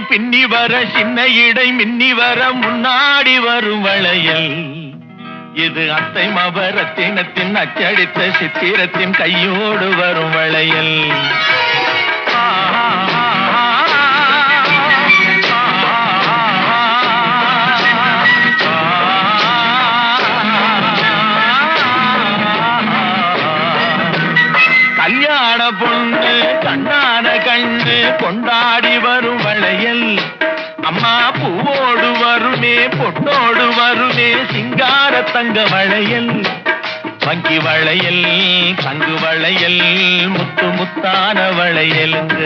பின்னி வர சின்ன இடை மின்னி வர முன்னாடி வரும் வளையல் இது அத்தை மபரத்தினத்தின் அச்சடித்த சித்திரத்தின் கையோடு வரும் வளையல் கல்யாண பொண்ணு கண்ணான கண்ணு கொண்டாடி வரும் வளையல் அம்மா பூவோடு வருமே பொட்டோடு வருமே சிங்கார தங்க வளையல் வங்கி வளையல் தங்கு வளையல் முத்து முத்தான வளையலுங்க